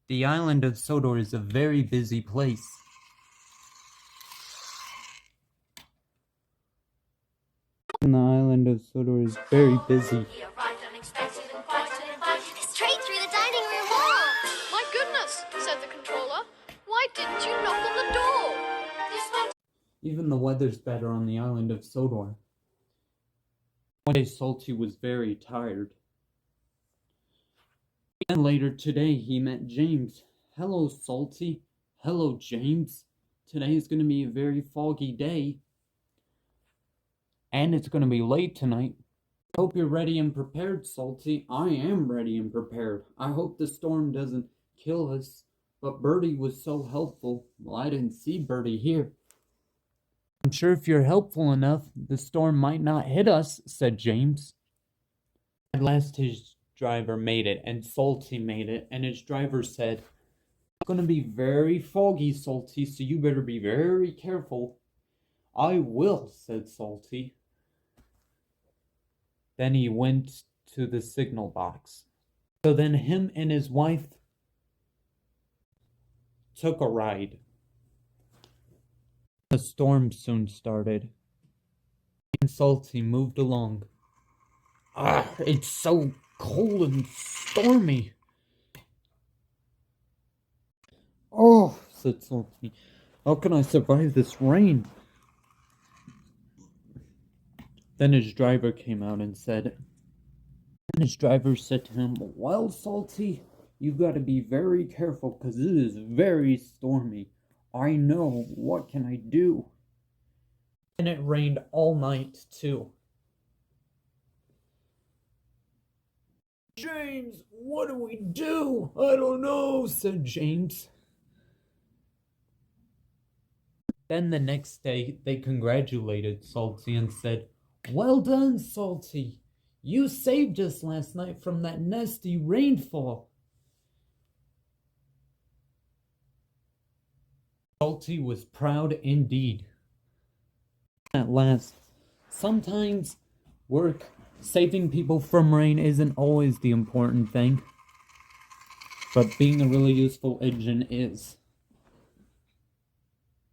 The island of Sodor is a very busy place. And the island of Sodor is very busy. Straight through the dining room wall. My goodness, said the controller. Why didn't you knock on the door? Even the weather's better on the island of Sodor. One day Salty was very tired. And later today he met James. Hello, Salty. Hello, James. Today is going to be a very foggy day. And it's going to be late tonight. I hope you're ready and prepared, Salty. I am ready and prepared. I hope the storm doesn't kill us. But Birdie was so helpful. Well, I didn't see Birdie here. I'm sure if you're helpful enough, the storm might not hit us, said James. At last his driver made it, and Salty made it, and his driver said, "It's going to be very foggy, Salty, so you better be very careful." "I will," said Salty. Then he went to the signal box. So then him and his wife took a ride. The storm soon started, and Salty moved along. It's so cold and stormy. "Oh," said Salty, "how can I survive this rain?" Then his driver came out and his driver said to him, "Well, Salty, you've got to be very careful because it is very stormy. I know, what can I do?" And it rained all night, too. "James, what do we do?" "I don't know," said James. Then the next day, they congratulated Salty and said, "Well done, Salty. You saved us last night from that nasty rainfall." Salty was proud indeed. At last, sometimes saving people from rain isn't always the important thing, but being a really useful engine is.